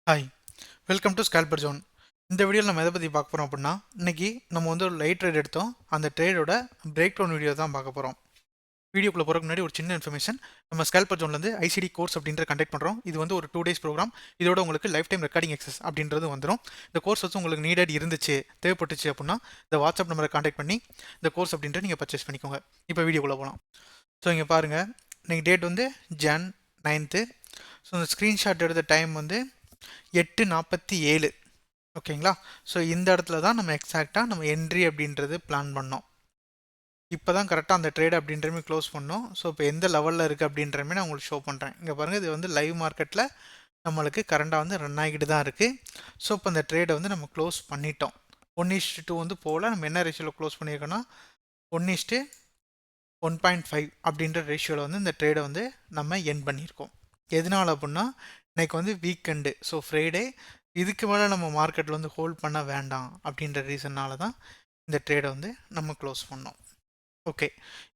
Hi, welcome to scalper zone. இந்த வீடியோவில் நம்ம எதை பற்றி பார்க்க போகிறோம் அப்படின்னா, இன்னைக்கு நம்ம வந்து ஒரு லைட் ட்ரேட் எடுத்தோம். அந்த ட்ரேடோட பிரேக் டவுன் வீடியோ தான் பார்க்க போகிறோம். வீடியோக்குள்ள போகிறதுக்கு முன்னாடி ஒரு சின்ன இன்ஃபர்மேஷன். நம்ம ஸ்கேல்பர் ஜோன்லேருந்து ஐசிடி கோர்ஸ் அப்படின்ற கண்டக்ட் பண்ணுறோம். இது வந்து ஒரு 2 days ப்ரோக்ராம். இதோட உங்களுக்கு லைஃப் டைம் ரெக்கார்டிங் எக்ஸஸ் அப்படின்றது வந்துடும். இந்த கோர்ஸ் வந்து உங்களுக்கு நீடட் இருந்துச்சு, தேவைப்பட்டுச்சு அப்படின்னா இந்த வாட்ஸ்அப் நம்பரை கான்டாக்ட் பண்ணி இந்த கோர்ஸ் அப்படின்ற நீங்கள் பர்ச்சேஸ் பண்ணிக்கோங்க. இப்போ வீடியோக்குள்ளே போகலாம். ஸோ இங்கே பாருங்கள், இன்னைக்கு டேட் வந்து ஜான் 9th. ஸோ இந்த ஸ்க்ரீன்ஷாட் எடுத்த டைம் வந்து 8:47. ஓகேங்களா? ஸோ இந்த இடத்துல தான் நம்ம எக்ஸாக்டாக நம்ம என்ட்ரி அப்படின்றது பிளான் பண்ணோம். இப்போ தான் கரெக்டாக அந்த ட்ரேட் அப்படின்றமே க்ளோஸ் பண்ணோம். ஸோ இப்போ எந்த லெவலில் இருக்குது அப்படின்றமே நான் உங்களுக்கு ஷோ பண்ணுறேன். இங்கே பாருங்கள், இது வந்து லைவ் மார்க்கெட்டில் நம்மளுக்கு கரண்டாக வந்து ரன் ஆகிட்டு தான் இருக்குது. ஸோ இப்போ இந்த ட்ரேடை வந்து நம்ம க்ளோஸ் பண்ணிட்டோம். 1:2 வந்து போகல. நம்ம என்ன ரேஷியோவில் க்ளோஸ் பண்ணியிருக்கோன்னா 1:1.5 அப்படின்ற ரேஷியோவில் வந்து இந்த ட்ரேடை வந்து நம்ம என் பண்ணியிருக்கோம். எதனால் அப்படின்னா, இன்னைக்கு வந்து வீக்கெண்டு, ஸோ ஃப்ரைடே. இதுக்கு மேலே நம்ம மார்க்கெட்டில் வந்து ஹோல்ட் பண்ண வேண்டாம் அப்படின்ற ரீசன்னால தான் இந்த ட்ரேடை வந்து நம்ம க்ளோஸ் பண்ணோம். ஓகே,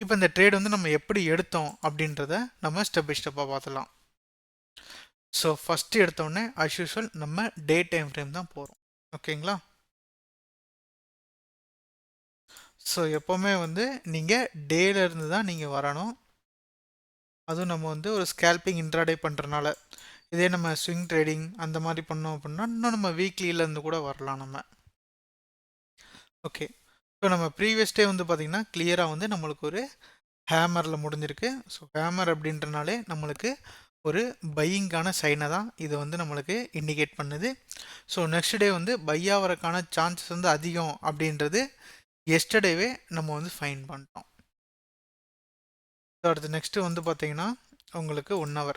இப்போ இந்த ட்ரேட் வந்து நம்ம எப்படி எடுத்தோம் அப்படின்றத நம்ம ஸ்டெப் பை ஸ்டெப்பாக பார்த்துலாம். ஸோ ஃபஸ்ட்டு எடுத்தோடனே அஸ் யூஷுவல் நம்ம டே டைம் ஃப்ரேம் தான் போகிறோம். ஓகேங்களா? ஸோ எப்போவுமே வந்து நீங்கள் டேலேருந்து தான் நீங்கள் வரணும். அதுவும் நம்ம வந்து ஒரு ஸ்கேல்பிங் இன்ட்ராடே பண்ணுறனால. இதே நம்ம ஸ்விங் ட்ரேடிங் அந்த மாதிரி பண்ணோம் அப்படின்னா இன்னும் நம்ம வீக்லியிலேருந்து கூட வரலாம் நம்ம. ஓகே, ஸோ நம்ம ப்ரீவியஸ் டே வந்து பார்த்திங்கன்னா கிளியராக வந்து நம்மளுக்கு ஒரு ஹேமரில் முடிஞ்சிருக்கு. ஸோ ஹேமர் அப்படின்றனாலே நம்மளுக்கு ஒரு பையிங்கான சைனை தான் இது வந்து நம்மளுக்கு இண்டிகேட் பண்ணுது. ஸோ நெக்ஸ்ட் டே வந்து பை ஆகிறதுக்கான சான்சஸ் வந்து அதிகம் அப்படின்றது எஸ்டர்டேவே நம்ம வந்து ஃபைன் பண்ணிட்டோம். ஸோ அடுத்து நெக்ஸ்ட்டு வந்து பார்த்திங்கன்னா உங்களுக்கு 1 hour.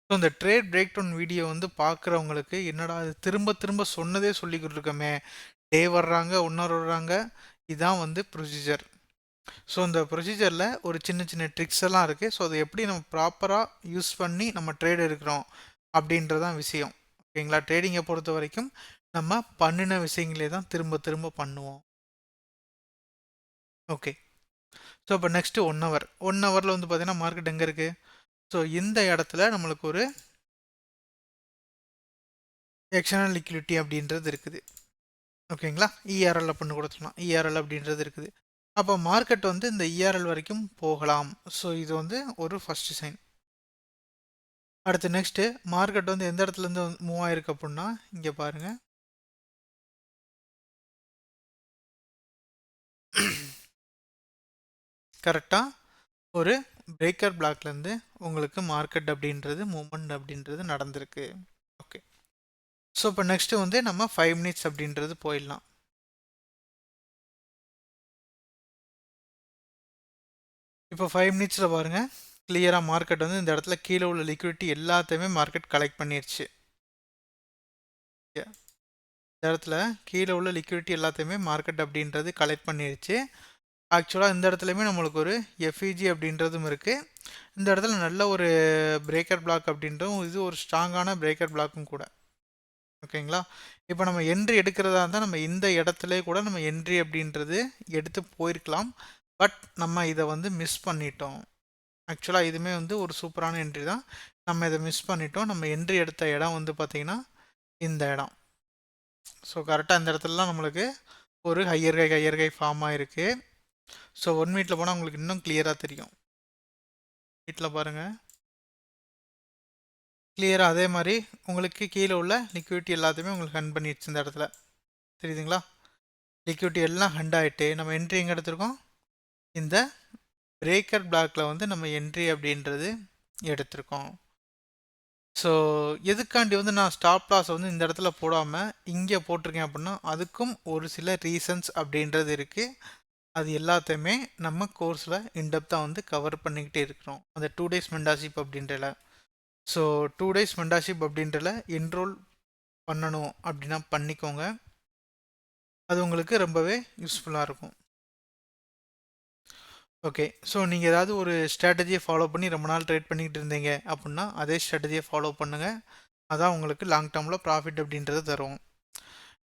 ஸோ இந்த ட்ரேட் பிரேக் டவுன் வீடியோ வந்து பார்க்குறவங்களுக்கு என்னடா அது திரும்ப திரும்ப சொன்னதே சொல்லிக்கிட்டு இருக்கோமே, டே வர்றாங்க 1 hour வர்றாங்க, இதுதான் வந்து ப்ரொசீஜர். ஸோ இந்த ப்ரொசீஜரில் ஒரு சின்ன சின்ன ட்ரிக்ஸ் எல்லாம் இருக்குது. ஸோ அதை எப்படி நம்ம ப்ராப்பராக யூஸ் பண்ணி நம்ம ட்ரேட் எடுக்கிறோம் அப்படின்றதான் விஷயம். ஓகேங்களா? ட்ரேடிங்கை பொறுத்த வரைக்கும் நம்ம பண்ணின விஷயங்களே தான் திரும்ப திரும்ப பண்ணுவோம். ஓகே, ஸோ இப்போ நெக்ஸ்ட்டு 1 hour. 1 hourல வந்து பார்த்தீங்கன்னா மார்க்கெட் எங்கே இருக்குது? ஸோ இந்த இடத்துல நம்மளுக்கு ஒரு எக்ஸ்டர்னல் லிக்விடிட்டி அப்படின்றது இருக்குது. ஓகேங்களா? இஆர்எல் அப்படின்னு கொடுத்துக்கலாம். இஆர்எல் அப்படின்றது இருக்குது. அப்போ மார்க்கெட் வந்து இந்த இஆர்எல் வரைக்கும் போகலாம். ஸோ இது வந்து ஒரு ஃபர்ஸ்ட் சைன். அடுத்து நெக்ஸ்ட்டு மார்க்கெட் வந்து எந்த இடத்துலேருந்து மூவ் ஆயிருக்கு அப்படின்னா, இங்கே பாருங்கள், கரெக்டாக ஒரு பிரேக்கர் பிளாக்லேருந்து உங்களுக்கு மார்க்கெட் அப்படின்றது மூவ்மெண்ட் அப்படின்றது நடந்திருக்கு. ஓகே, ஸோ இப்போ நெக்ஸ்ட்டு வந்து நம்ம 5 minutes அப்படின்றது போயிடலாம். இப்போ 5 minutesல பாருங்கள், கிளியராக மார்க்கெட் வந்து இந்த இடத்துல கீழே உள்ள லிக்விடிட்டி எல்லாத்தையுமே மார்க்கெட் கலெக்ட் பண்ணிடுச்சு. இந்த இடத்துல கீழே உள்ள லிக்விடிட்டி எல்லாத்தையுமே மார்க்கெட் அப்படின்றது கலெக்ட் பண்ணிடுச்சு. ஆக்சுவலாக இந்த இடத்துலையுமே நம்மளுக்கு ஒரு எஃப்இஜி அப்படின்றதும் இருக்குது. இந்த இடத்துல நல்ல ஒரு பிரேக்கர் பிளாக் அப்படின்றதும், இது ஒரு ஸ்ட்ராங்கான பிரேக்கர் பிளாக்கும் கூட. ஓகேங்களா? இப்போ நம்ம என்ட்ரி எடுக்கிறதா இருந்தால் நம்ம இந்த இடத்துல கூட நம்ம என்ட்ரி அப்படின்றது எடுத்து போயிருக்கலாம். பட் நம்ம இதை வந்து மிஸ் பண்ணிட்டோம். ஆக்சுவலாக இதுவுமே வந்து ஒரு சூப்பரான என்ட்ரி தான். நம்ம இதை மிஸ் பண்ணிட்டோம். நம்ம என்ட்ரி எடுத்த இடம் வந்து பார்த்திங்கன்னா இந்த இடம். ஸோ கரெக்டாக இந்த இடத்துலலாம் நம்மளுக்கு ஒரு ஹையர் கை ஃபார்ம் ஆகிருக்கு. ஸோ 1 minute போனால் உங்களுக்கு இன்னும் கிளியராக தெரியும். வீட்டில் பாருங்கள், கிளியராக அதே மாதிரி உங்களுக்கு கீழே உள்ள லிக்விடிட்டி எல்லாத்தையுமே உங்களுக்கு ஹண்ட் பண்ணிடுச்சு இந்த இடத்துல. தெரியுதுங்களா? லிக்விடிட்டி எல்லாம் ஹண்ட் ஆகிட்டு நம்ம என்ட்ரி எங்கே எடுத்திருக்கோம்? இந்த பிரேக்கர் பிளாக்கில் வந்து நம்ம என்ட்ரி அப்படின்றது எடுத்திருக்கோம். ஸோ எதுக்காண்டி வந்து நான் ஸ்டாப் லாஸ் வந்து இந்த இடத்துல போடாமல் இங்கே போட்டிருக்கேன் அப்படின்னா, அதுக்கும் ஒரு சில ரீசன்ஸ் அப்படின்றது இருக்குது. அது எல்லாத்தையுமே நம்ம கோர்ஸில் இன்டெப்த்தாக வந்து கவர் பண்ணிக்கிட்டே இருக்கிறோம். அந்த 2 days மெண்டாஷிப் அப்படின்றல. ஸோ 2 days மெண்டாஷிப் அப்படின்றல என்ரோல் பண்ணணும் அப்படின்னா பண்ணிக்கோங்க. அது உங்களுக்கு ரொம்பவே யூஸ்ஃபுல்லாக இருக்கும். ஓகே, ஸோ நீங்கள் ஏதாவது ஒரு ஸ்ட்ராட்டஜியை ஃபாலோ பண்ணி ரொம்ப நாள் ட்ரேட் பண்ணிக்கிட்டு இருந்தீங்க அப்படின்னா அதே ஸ்ட்ராட்டஜியை ஃபாலோ பண்ணுங்கள். அதான் உங்களுக்கு லாங் டேர்மில் ப்ராஃபிட் அப்படின்றது தரும்.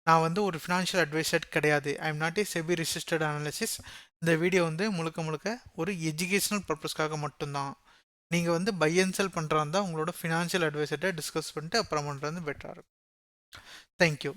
நான் வந்து ஒரு ஃபினான்ஷியல் அட்வைசர் கிடையாது. I am not a SEBI registered analysis. இந்த வீடியோ வந்து முழுக்க முழுக்க ஒரு எஜுகேஷனல் பர்பஸ்க்காக மட்டும்தான். நீங்கள் வந்து பை அண்ட் செல் பண்ணுறா இருந்தால் உங்களோட ஃபினான்ஷியல் அட்வைசர்கிட்ட டிஸ்கஸ் பண்ணிட்டு அப்புறம் பண்ணுறது பெட்டராக இருக்கும். தேங்க்யூ.